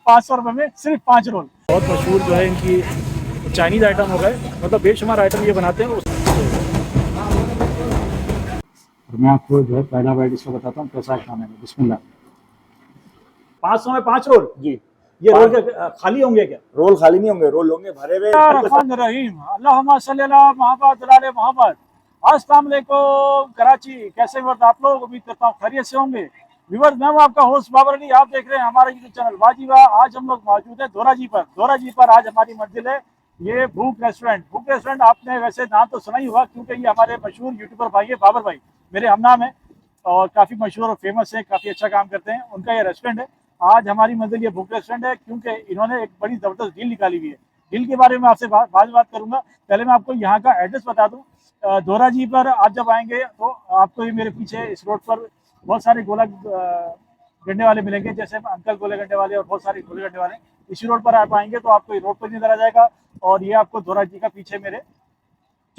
500 रुपए में सिर्फ 5 रोल। बहुत मशहूर जो है इनकी चाइनीज आइटम हो गए, मतलब बेशुमार आइटम ये बनाते हैं। मैं आपको जो है पहला बाइट इसको बताता हूँ कैसा खाना है। बिस्मिल्लाह। 500 में 5 रोल जी। ये रोल के खाली होंगे क्या? रोल खाली नहीं होंगे, रोल होंगे भरे हुए। रहीम अल्लाहुम्मा सल्ली अला मोहम्मद अला मोहम्मद। अस्सलाम वालेकुम कराची, कैसे वर्द आप लोग? उम्मीद करता हूँ खैरियत से होंगे। व्यूअर्स, मैं हूं आपका होस्ट बाबर अली, आप देख रहे हैं हमारा यूट्यूब चैनल वाजिबा। आज हम लोग मौजूद है दोरा जी पर आज हमारी मंजिल है ये भूख रेस्टोरेंट। भूख रेस्टोरेंट आपने वैसे नाम तो सुना ही हुआ, क्योंकि ये हमारे मशहूर यूट्यूबर भाई है बाबर भाई, मेरे हम नाम है और काफ़ी मशहूर और फेमस है, काफ़ी अच्छा काम करते हैं। उनका ये रेस्टोरेंट है। आज हमारी मंजिल ये भूख रेस्टोरेंट है, क्योंकि इन्होंने एक बड़ी ज़बरदस्त डील निकाली हुई है। डील के बारे में आपसे बात करूंगा। पहले मैं आपको यहाँ का एड्रेस बता दूँ। दोरा जी पर आप जब आएंगे तो आपको ये मेरे पीछे इस रोड पर बहुत सारे गोला गंडे वाले मिलेंगे, जैसे अंकल गोले गंडे वाले और बहुत सारे गोले गंडे वाले। इसी रोड पर आप आएंगे तो आपको ये रोड पर नजर आ जाएगा, और ये आपको दोरा जी का पीछे मेरे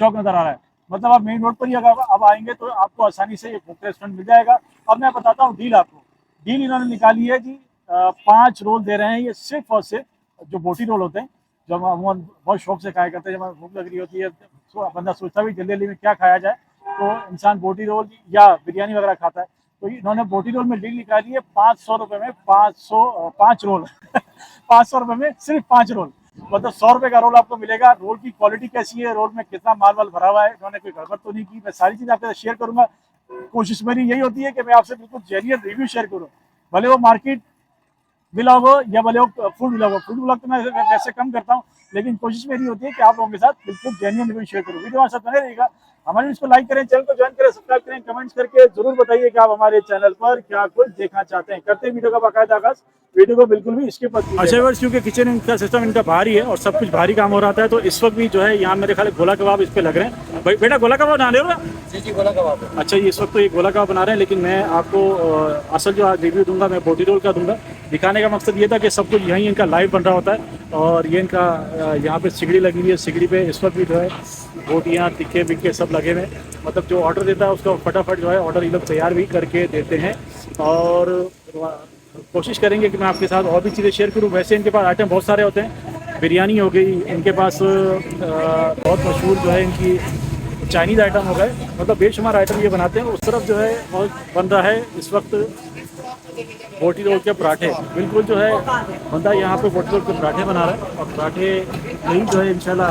चौक नजर आ रहा है। मतलब आप मेन रोड पर ही अगर अब आएंगे तो आपको आसानी से ये भूख रेस्टोरेंट मिल जाएगा। अब मैं बताता हूँ डील आपको। डील इन्होंने निकाली है जी, 5 रोल दे रहे हैं ये सिर्फ और सिर्फ। जो बोटी रोल होते हैं, जो हम बहुत शौक से खाया करते हैं, जब हमें भूख लग रही होती है तो बंदा सोचता भी जल्दी जल्दी में क्या खाया जाए, तो इंसान बोटी रोल या बिरयानी वगैरह खाता है। तो इन्होंने बोटी रोल में डील निकाली है 500 रुपये में 5 रोल 500 रुपये में सिर्फ 5 रोल। मतलब 100 रुपये का रोल आपको मिलेगा। रोल की क्वालिटी कैसी है, रोल में कितना माल वाल भरा हुआ है, इन्होंने कोई गड़बड़ तो नहीं की। मैं सारी चीज़ आपके साथ शेयर करूंगा। कोशिश मेरी यही होती है कि मैं आपसे बिल्कुल जेन्युइन रिव्यू शेयर करूँ, भले वो मार्केट ब्लॉग हो या भले वो फूड ब्लॉग हो। फूड ब्लॉग तो मैं वैसे कम करता हूँ, लेकिन कोशिश मेरी होती है कि आप लोगों के साथ बिल्कुल जेन्युइन रिव्यू शेयर करूँ। वीडियो हमारे साथ बने रहेगा। हमारे इसको लाइक करें, चैनल को ज्वाइन करें, सब्सक्राइब करें, कमेंट्स करके जरूर बताइए कि आप हमारे चैनल पर क्या कुछ देखना चाहते हैं। करते हैं वीडियो का बाकायदा आगाज। वीडियो को बिल्कुल भी स्किप मत कीजिए। अच्छा वर्ष, क्योंकि किचन इनका सिस्टम इनका भारी है और सब कुछ भारी काम हो रहा है, तो इस वक्त भी जो है यहाँ मेरे ख्याल गोला कबाब इस पे लग रहे हैं। भाई बेटा गोला कबाब बना रहे हो ना? जी गोला कबाब। अच्छा, ये इस वक्त तो ये गोला कबाब बना रहे हैं, लेकिन मैं आपको असल जो आज रिव्यू दूंगा मैं बोटी रोल का दूंगा। दिखाने का मकसद ये था कि सब कुछ यहीं इनका लाइव बन रहा होता है, और ये इनका यहाँ पे सिगड़ी लगी हुई है। सिगड़ी पे इस वक्त भी जो है बोटियाँ तिक्के बिक्के सब लगे हुए हैं। मतलब जो ऑर्डर देता है उसको फटाफट जो है ऑर्डर ये लोग तैयार भी करके देते हैं। और कोशिश करेंगे कि मैं आपके साथ और भी चीज़ें शेयर करूँ। वैसे इनके पास आइटम बहुत सारे होते हैं। बिरयानी हो गई इनके पास, बहुत मशहूर जो है इनकी चाइनीज़ आइटम हो गए, मतलब बेशुमार आइटम ये बनाते हैं। उस तरफ जो है बहुत बन रहा है इस वक्त बोटी रोल के पराठे। बिल्कुल जो है बंदा यहाँ पे बोटी रोल के पराठे बना रहा है, और पराठे यही जो है इंशाल्लाह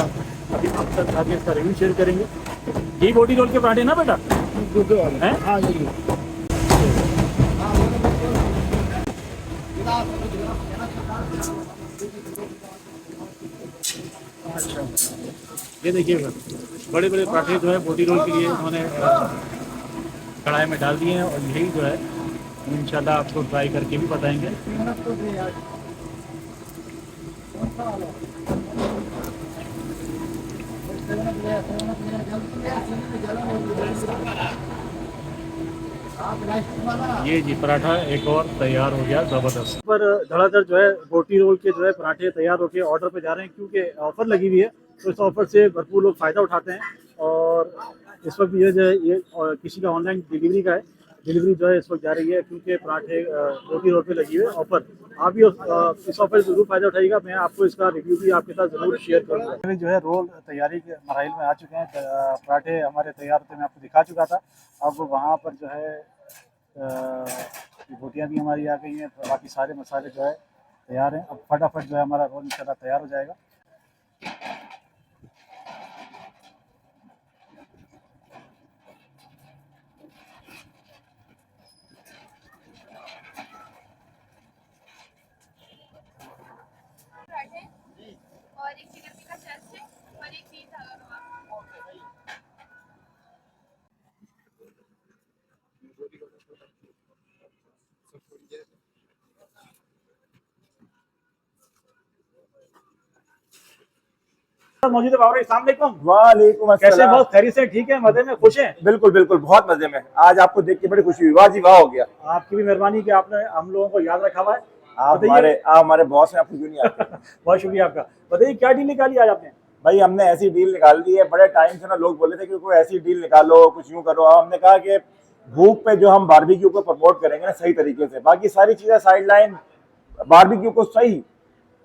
अभी आप तक आगे इसका रिव्यू शेयर करेंगे। यही बोटी रोल के पराठे ना बेटा? हैं? हाँ जी। अच्छा, ये देखिए बड़े बड़े पराठे जो है बोटी रोल के लिए उन्होंने कढ़ाई में डाल दिए हैं, और यही जो है इंशाल्लाह आपको ट्राई करके भी बताएंगे। ये जी पराठा एक और तैयार हो गया ज़बरदस्त। पर धड़ाधड़ जो है बोटी रोल के जो है पराठे तैयार होकर ऑर्डर पे जा रहे हैं, क्योंकि ऑफ़र लगी हुई है, तो इस ऑफ़र से भरपूर लोग फ़ायदा उठाते हैं। और इस वक्त ये जो है ये किसी का ऑनलाइन डिलीवरी का है, डिलीवरी जो है इस वक्त जा रही है, क्योंकि पराठे बोटी रोल पे लगी हुई है ऑफ़र। आप भी इस ऑफ़र से ज़रूर फ़ायदा उठाइएगा। मैं आपको इसका रिव्यू भी आपके साथ ज़रूर शेयर करूँगा। जो है रोल तैयारी के मराइल में आ चुके हैं। पराठे हमारे तैयार होते मैं आपको दिखा चुका था। अब वहाँ पर जो है बोटियाँ भी हमारी आ गई हैं, बाकी सारे मसाले जो है तैयार हैं। अब फटाफट जो है हमारा रोल इंशाल्लाह तैयार हो जाएगा। और एक चिकन टिक्का चर्च और एक पीस हलवा। मौजूद है बाबर, अस्सलाम वालेकुम। वालेकुम कैसे? अस्सलाम। बहुत खैरियत से? ठीक है, मजे में, खुश हैं? बिल्कुल बिल्कुल, बहुत मजे में। आज आपको देख के बड़ी खुशी हुई, वाह जी वाह हो गया। आपकी भी मेहरबानी कि आपने हम लोगों को याद रखा हुआ है। आप हमारे बॉस हैं, आपको क्यों नहीं आते? बहुत शुक्रिया आपका। बताइए क्या डील निकाली आज आपने? भाई हमने ऐसी डील निकाल दी है, बड़े टाइम से ना लोग बोले थे कि कोई ऐसी डील निकालो, कुछ यूं करो। अब हमने कहा कि भूख पे जो हम बारबेक्यू को प्रमोट करेंगे ना सही तरीके से, बाकी सारी चीजें साइड लाइन बारबेक्यू को सही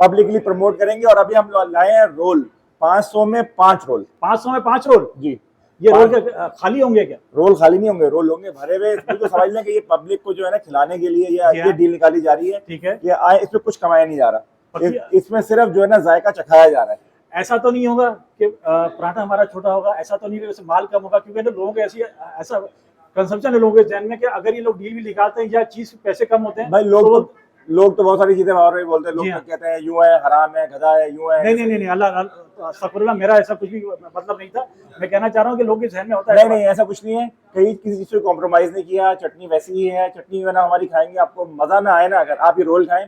पब्लिकली प्रमोट करेंगे। और अभी हम लाए हैं रोल, 500 में 5 रोल। 500 में 5 रोल? जी। ये रोल क्या खाली होंगे क्या? रोल खाली नहीं होंगे, रोल होंगे भरे हुए। तो समझ लें कि ये पब्लिक को जो है ना खिलाने के लिए ये डील निकाली जा रही है। ठीक है। ये आए, इसमें कुछ कमाया नहीं जा रहा, इसमें सिर्फ जो है ना जायका चखाया जा रहा है। ऐसा तो नहीं होगा कि पराठा हमारा छोटा होगा, ऐसा तो नहीं कि माल कम होगा? क्योंकि ना लोगों के ऐसा कंजम्पशन है लोगों के जहन में कि अगर ये लोग डील भी निकालते हैं या चीज पैसे कम होते हैं भाई लोग तो बहुत सारी चीजें और बोलते हैं। लोग तो कहते हैं यूं है, हराम है, गधा है, यूं है। नहीं, अल्लाह सफरुल्लाह, मेरा ऐसा कुछ भी मतलब नहीं था। मैं कहना चाह रहा हूँ कि लोगों के जहन में होता है। नहीं, ऐसा कुछ नहीं है। कहीं किसी चीज से कॉम्प्रोमाइज नहीं किया। चटनी वैसी ही है, चटनी ना हमारी खाएंगे, आपको मजा ना आए ना, अगर आप ये रोल खाएं,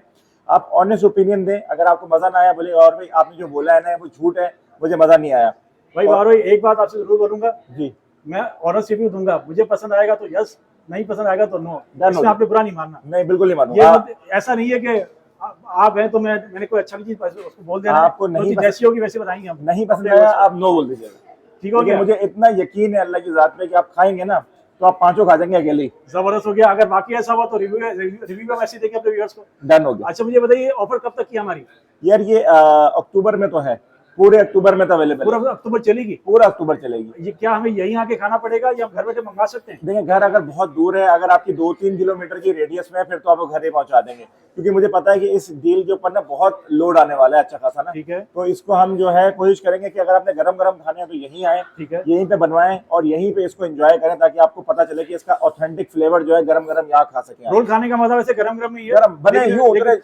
आप ऑनेस्ट ओपिनियन दें। अगर आपको मजा ना आया बोले और भाई आपने जो बोला है ना वो झूठ है, मुझे मजा नहीं आया। भाई बारो, एक बात आपसे जरूर बोलूंगा जी, मैं ऑनेस्ट रिव्यू दूंगा। मुझे पसंद आएगा तो यस, नहीं पसंद आएगा तो नो। इसमें आपने बुरा नहीं मानना। नहीं, बिल्कुल नहीं मानूंगा। ऐसा नहीं है कि आप हैं तो मैंने कोई अच्छा चीज उसको बोल देना। आपको नहीं जैसी होगी वैसे बताएंगे हम। नहीं पसंद आया आप नो बोल दीजिएगा, ठीक हो गया? मुझे इतना यकीन है अल्लाह की जात पे कि आप खाएंगे ना तो आप 5 खा जाएंगे अकेले। जबरदस्त हो गया। अगर बाकी ऐसा हुआ तो रिव्यू में मैसेज देंगे अपने व्यूअर्स को। डन हो गया। अच्छा मुझे बताइए ऑफर कब तक की हमारी? यार ये अक्टूबर में तो है, पूरे अक्टूबर में तो अवेलेबल। पूरा अक्टूबर चलेगी? पूरा अक्टूबर चलेगी। ये क्या हमें यहीं आके खाना पड़ेगा या घर बैठे मंगा सकते हैं? देखिए घर अगर बहुत दूर है, अगर आपकी 2-3 किलोमीटर की रेडियस में है, फिर तो आपको घर ही पहुंचा देंगे। क्योंकि मुझे पता है कि इस डील के ऊपर ना बहुत लोड आने वाला है अच्छा खासा ना। ठीक है। तो इसको हम जो है कोशिश करेंगे कि अगर आपने गरम गरम खाने हैं तो यहीं आए, ठीक है, यहीं पे बनवाएं और यहीं पे इसको एंजॉय करें, ताकि आपको पता चले कि इसका ऑथेंटिक फ्लेवर जो है गरम गरम यहाँ खा सके। रोल खाने का मजा वैसे गरम गरम ही है, गरम बने यूं उतरे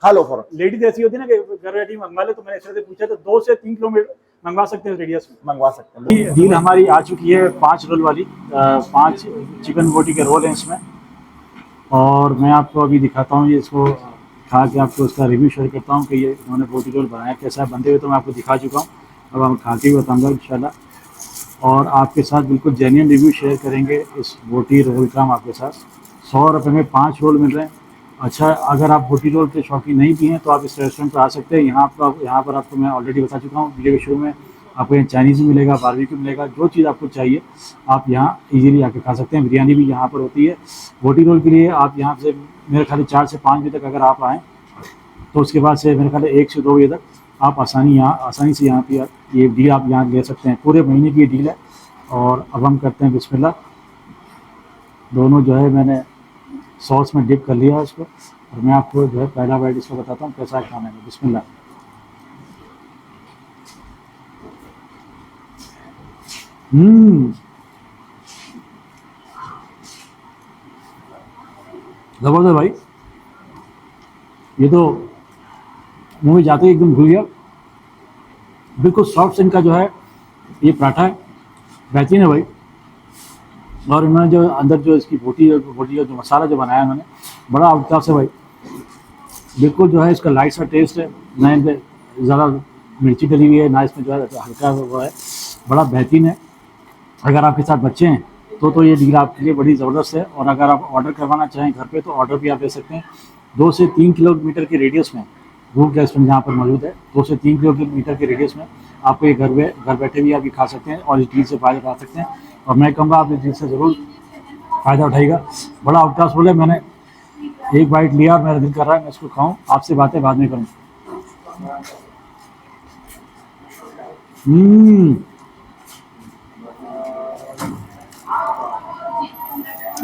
खा लो फौरन। लेडीज ऐसी होती है ना कि घर बैठी मंगवा ले, तो मैंने इससे पूछा तो 2 से 3 किलोमीटर मंगवा सकते हैं रेडियस में, मंगवा सकते हैं। डील हमारी आ चुकी है 5 रोल वाली। 5 चिकन बोटी के रोल हैं इसमें। और मैं आपको अभी दिखाता हूँ, ये इसको खा के आपको उसका रिव्यू शेयर करता हूँ कि ये उन्होंने बोटी रोल बनाया कैसा है। बनते हुए तो मैं आपको दिखा चुका हूँ, अब हम खा के बताऊँगा इंशाल्लाह। और आपके साथ बिल्कुल जेन्युइन रिव्यू शेयर करेंगे इस बोटी रोल का हम आपके साथ। 100 रुपये में 5 रोल मिल रहे हैं। अच्छा, अगर आप बोटी रोल के शौकीन नहीं भी हैं तो आप इस रेस्टोरेंट पर आ सकते हैं। यहाँ पर आपको मैं ऑलरेडी बता चुका हूँ वीडियो के शुरू में, आपको यहाँ चाइनीज़ भी मिलेगा, बारबेक्यू मिलेगा, जो चीज़ आपको चाहिए आप यहाँ इजीली आके खा सकते हैं। बिरयानी भी यहाँ पर होती है। बोटी रोल के लिए आप यहाँ से मेरे ख्याल 4 से 5 बजे तक अगर आप आएँ तो उसके बाद से मेरे ख्याल 1 से 2 बजे तक आप आसानी से यहाँ पर ये डील आप यहाँ ले सकते हैं। पूरे महीने की ये डील है। और अब हम करते हैं बिस्मिल्लाह। दोनों जो है मैंने सॉस में डिप कर लिया है इसको, और मैं आपको जो है पहला बाइट इसको बताता हूँ कैसा है खाने में। बिस्मिल्लाह। जबरदस्त भाई, ये तो मुंह में जाते ही एकदम घुल गया। बिल्कुल सॉफ्ट इनका जो है ये पराठा है, बेहतरीन है भाई। और इन्होंने जो अंदर जो इसकी बोटी का जो मसाला जो बनाया उन्होंने, बड़ा आउटक्लास है भाई। बिल्कुल जो है इसका लाइट सा टेस्ट है, ना इन पर ज़्यादा मिर्ची डली हुई है, ना इसमें जो है हल्का वो है, बड़ा बेहतरीन है। अगर आपके साथ बच्चे हैं तो ये डील आपके लिए बड़ी ज़बरदस्त है। और अगर आप ऑर्डर करवाना चाहें घर पे तो ऑर्डर भी आप दे सकते हैं। 2 से 3 किलोमीटर के रेडियस में रूप रेस्टोरेंट जहाँ पर मौजूद है, 2 से 3 किलोमीटर के रेडियस में आपको ये घर बैठे भी आप ये खा सकते हैं और इस डील से फ़ायदा उठा सकते हैं। और मैं कहूँगा आप इस डील से ज़रूर फ़ायदा उठाइएगा। बड़ा आउटक्लास बोले, मैंने एक बाइट लिया और मेरा दिल कर रहा है मैं इसको खाऊँ। आपसे बातें बाद में करूँ।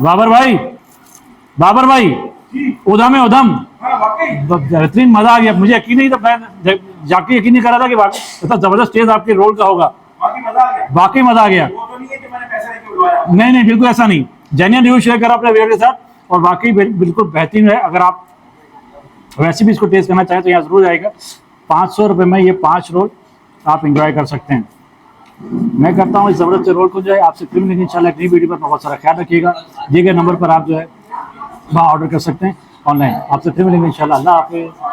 बाबर भाई उधम है उधम, बेहतरीन मजा आ गया। मुझे यकीन नहीं था, मैं जाके यकीन नहीं कर रहा था कि इतना जबरदस्त टेस्ट आपके रोल का होगा। वाकई मजा आ गया। नहीं बिल्कुल ऐसा नहीं, जेन्युइन रिव्यू शेयर करा अपने व्यूअर के साथ और वाकई बिल्कुल बेहतरीन है। अगर आप वैसे भी इसको टेस्ट करना चाहें तो यहाँ जरूर आएगा। 500 रुपये में ये 5 रोल आप इंजॉय कर सकते हैं। मैं करता हूँ इस ज़बरदस्त रोल को जो है आपसे फिर मिलेंगे इंशाल्लाह एक नई वीडियो पर। बहुत सारा ख्याल रखिएगा। दिए गए नंबर पर आप जो है वहाँ ऑर्डर कर सकते हैं ऑनलाइन। आपसे फिर मिलेंगे इंशाल्लाह। अल्लाह हाफ़िज़।